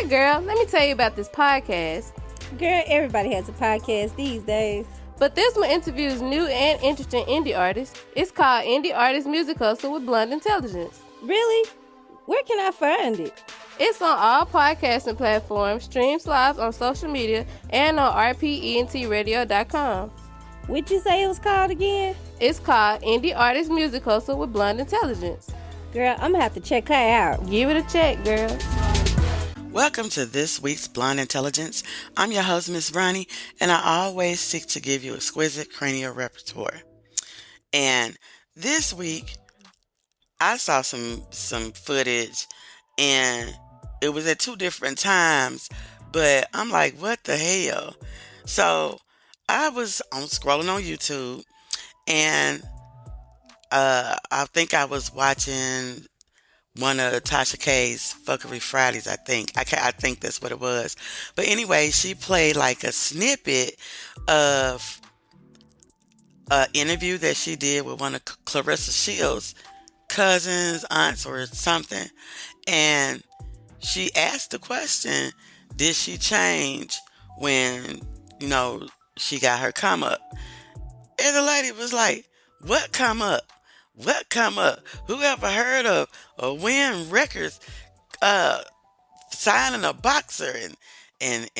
Hey girl, let me tell you about this podcast. Girl, everybody has a podcast these days. But this one interviews new and interesting indie artists. It's called Indie Artist Music Hustle with Blonde Intelligence. Really? Where can I find it? It's on all podcasting platforms, streams live on social media, and on rpentradio.com. What'd you say it was called again? It's called Indie Artist Music Hustle with Blonde Intelligence. Girl, I'm gonna have to check her out. Give it a check, girl. Welcome to this week's Blonde Intelligence. I'm your host, Miss Roni, and I always seek to give you exquisite cranial repertoire. And this week, I saw some footage, and it was at two different times, but I'm like, what the hell? So I was scrolling on YouTube, and I think I was watching one of Tasha K's Fuckery Fridays, I think. I think that's what it was. But anyway, she played like a snippet of an interview that she did with one of Claressa Shields' cousins, aunts, or something. And she asked the question, did she change when, she got her come up? And the lady was like, what come up? What come up? Who ever heard of a Win Records signing a boxer and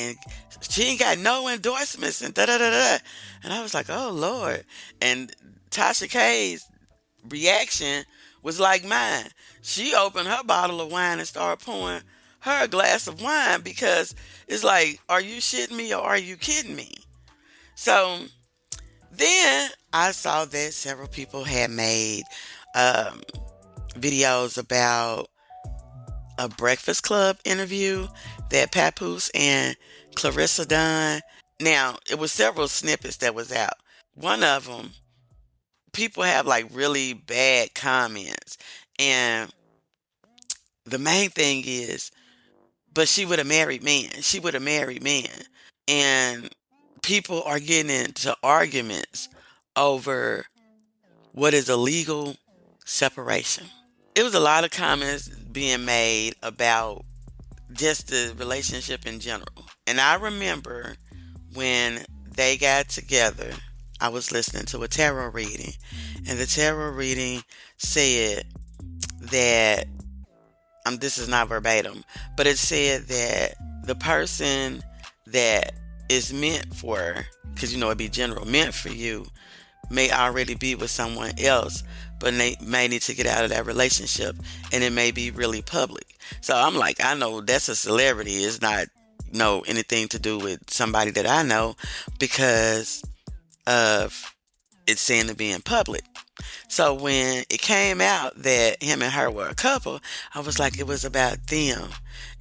she ain't got no endorsements and da-da-da-da. And I was like, oh, Lord. And Tasha K's reaction was like mine. She opened her bottle of wine and started pouring her a glass of wine because it's like, are you shitting me or are you kidding me? So then I saw that several people had made videos about a Breakfast Club interview that Papoose and Claressa done. Now, it was several snippets that was out. One of them, people have like really bad comments. And the main thing is, but she would have married men. She would have married men. And people are getting into arguments over what is a legal separation. It was a lot of comments being made about just the relationship in general. And I remember when they got together, I was listening to a tarot reading, and the tarot reading said that, this is not verbatim, but it said that the person that is meant for, because it'd be general, meant for you, may already be with someone else, but they may need to get out of that relationship, and it may be really public. So I'm like, I know that's a celebrity. It's not anything to do with somebody that I know because of it saying to be in public. So when it came out that him and her were a couple, I was like, it was about them.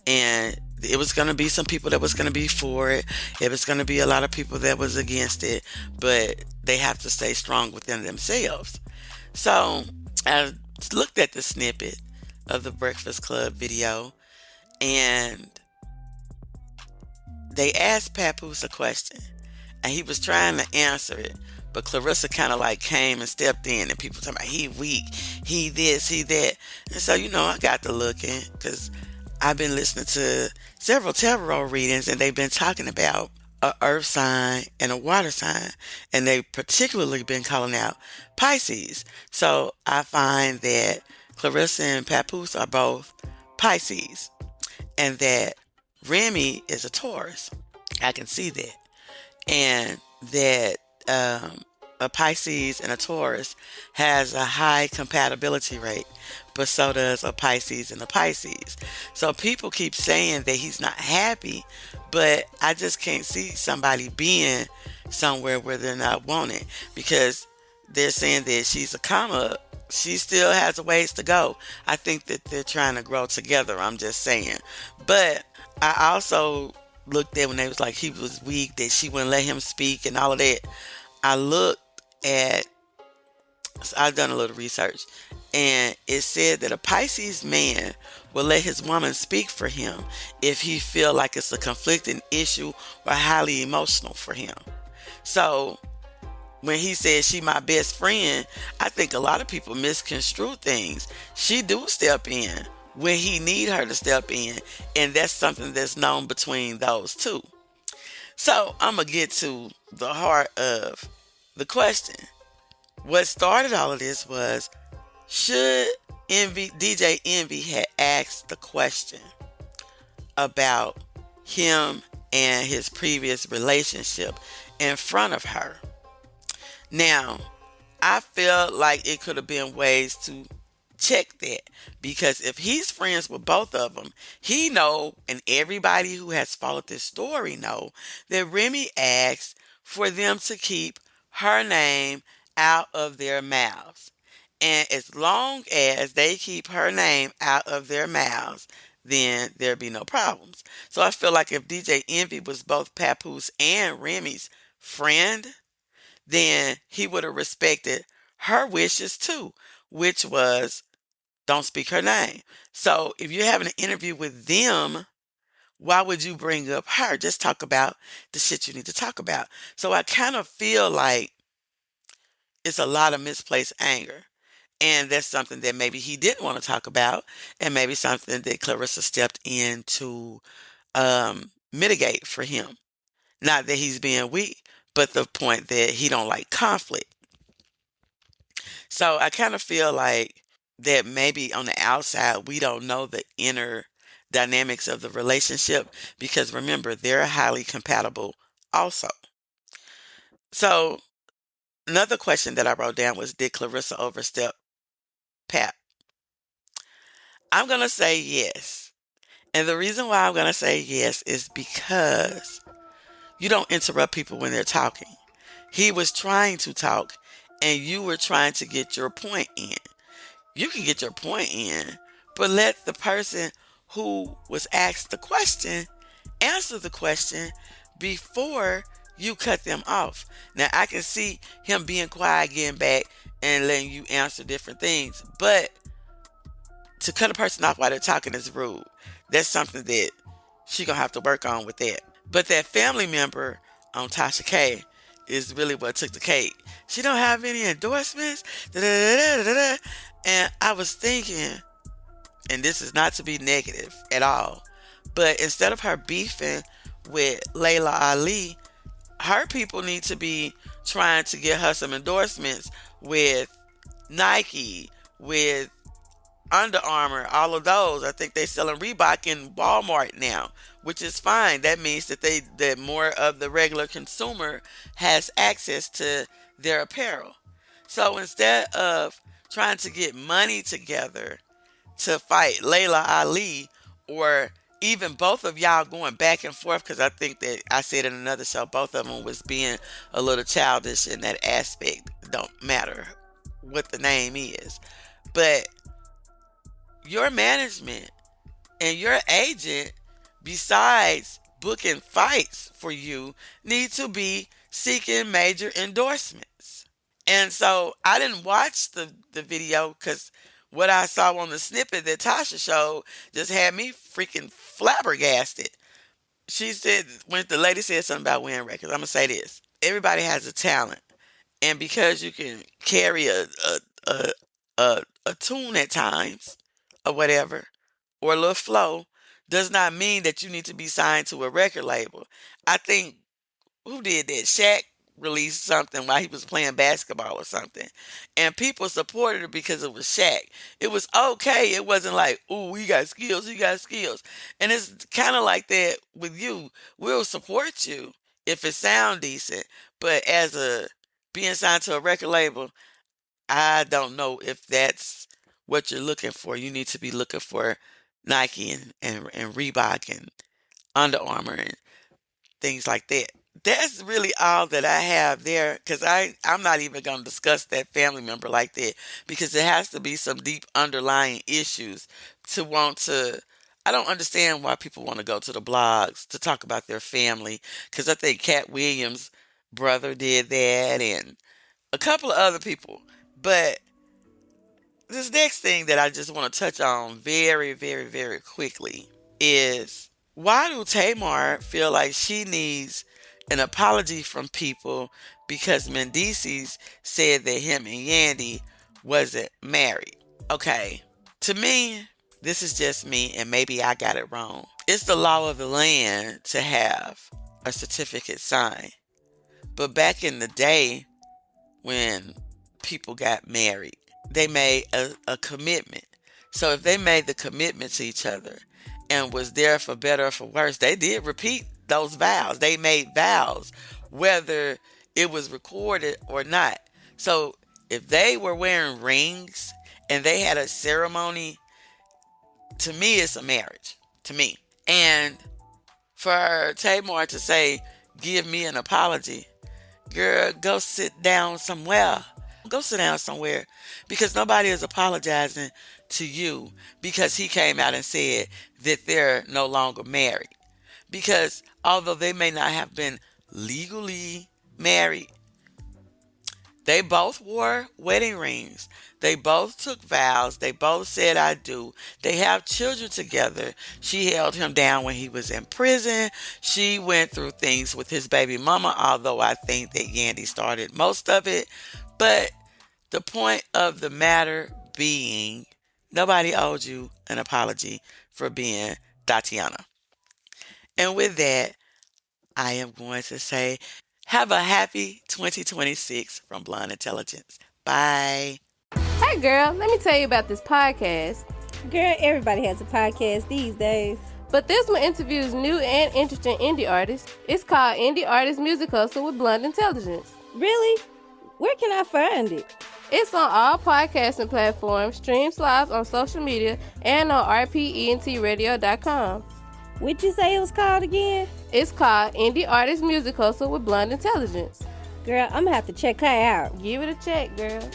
And it was going to be some people that was going to be for it. It was going to be a lot of people that was against it. But they have to stay strong within themselves. So I looked at the snippet of the Breakfast Club video. And they asked Papoose a question. And he was trying to answer it. But Claressa kind of like came and stepped in. And people talking about he weak, he this, he that. And so, I got to looking because I've been listening to several tarot readings, and they've been talking about a earth sign and a water sign, and they've particularly been calling out Pisces. So I find that Claressa and Papoose are both Pisces, and that Remy is a Taurus. I can see that. And that a Pisces and a Taurus has a high compatibility rate, but so does a Pisces and a Pisces. So people keep saying that he's not happy, but I just can't see somebody being somewhere where they're not wanted, because they're saying that she's a come up. She still has a ways to go. I think that they're trying to grow together. I'm just saying. But I also looked at when they was like he was weak, that she wouldn't let him speak and all of that. I've done a little research, and it said that a Pisces man will let his woman speak for him if he feel like it's a conflicting issue or highly emotional for him. So when he said she my best friend, I think a lot of people misconstrue things. She do step in when he need her to step in, and that's something that's known between those two. So I'm gonna get to the heart of the question. What started all of this was, should DJ Envy had asked the question about him and his previous relationship in front of her. Now, I feel like it could have been ways to check that, because if he's friends with both of them, he know, and everybody who has followed this story know, that Remy asked for them to keep her name out of their mouths. And as long as they keep her name out of their mouths, then there'll be no problems. So I feel like if DJ Envy was both Papoose and Remy's friend, then he would have respected her wishes too, which was don't speak her name. So if you're having an interview with them, why would you bring up her? Just talk about the shit you need to talk about. So I kind of feel like it's a lot of misplaced anger. And that's something that maybe he didn't want to talk about, and maybe something that Claressa stepped in to mitigate for him. Not that he's being weak, but the point that he don't like conflict. So I kind of feel like that maybe on the outside, we don't know the inner dynamics of the relationship, because remember, they're highly compatible also. So another question that I wrote down was, did Claressa overstep Pap? I'm going to say yes. And the reason why I'm going to say yes is because you don't interrupt people when they're talking. He was trying to talk, and you were trying to get your point in. You can get your point in, but let the person who was asked the question answer the question before you cut them off. Now, I can see him being quiet, getting back, and letting you answer different things, but to cut a person off while they're talking is rude. That's something that she gonna have to work on with that. But that family member on Tasha K is really what took the cake. She don't have any endorsements. And I was thinking, and this is not to be negative at all, but instead of her beefing with Layla Ali, her people need to be trying to get her some endorsements with Nike, with Under Armour, all of those. I think they selling Reebok in Walmart now, which is fine. That means that more of the regular consumer has access to their apparel. So instead of trying to get money together to fight Layla Ali, or even both of y'all going back and forth, because I think that I said in another show, both of them was being a little childish in that aspect. Don't matter what the name is, but your management and your agent, besides booking fights for you, need to be seeking major endorsements. And so I didn't watch the video, because what I saw on the snippet that Tasha showed just had me freaking flabbergasted. She said, when the lady said something about wearing records, I'm going to say this. Everybody has a talent. And because you can carry a, a tune at times, or whatever, or a little flow, does not mean that you need to be signed to a record label. I think, who did that? Shaq released something while he was playing basketball or something, and people supported it because it was Shaq. It was okay. It wasn't like, ooh, you got skills, you got skills. And it's kind of like that with you. We'll support you if it sound decent, but as a being signed to a record label, I don't know if that's what you're looking for. You need to be looking for Nike and Reebok and Under Armour and things like that. That's really all that I have there, because I'm not even going to discuss that family member like that, because it has to be some deep underlying issues to want to. I don't understand why people want to go to the blogs to talk about their family, because I think Cat Williams' brother did that and a couple of other people. But this next thing that I just want to touch on very, very, very quickly is, why do Tamar feel like she needs an apology from people because Mendices said that him and Yandy wasn't married? Okay, to me, This is just me, and maybe I got it wrong. It's the law of the land to have a certificate signed. But back in the day when people got married, they made a commitment. So if they made the commitment to each other and was there for better or for worse, they did repeat those vows. They made vows, whether it was recorded or not. So if they were wearing rings and they had a ceremony, to me, it's a marriage. To me. And for Tamar to say, give me an apology, girl, go sit down somewhere. Go sit down somewhere, because nobody is apologizing to you because he came out and said that they're no longer married. Because although they may not have been legally married, they both wore wedding rings. They both took vows. They both said, I do. They have children together. She held him down when he was in prison. She went through things with his baby mama, although I think that Yandy started most of it. But the point of the matter being, nobody owed you an apology for being Tatiana. And with that, I am going to say, have a happy 2026 from Blonde Intelligence. Bye. Hey girl, let me tell you about this podcast. Girl, everybody has a podcast these days. But this one interviews new and interesting indie artists. It's called Indie Artist Music Hustle with Blonde Intelligence. Really? Where can I find it? It's on all podcasting platforms, streams live on social media, and on repertoire.com. What'd you say it was called again? It's called Indie Artist Music Hustle with Blonde Intelligence. Girl, I'm gonna have to check her out. Give it a check, girl.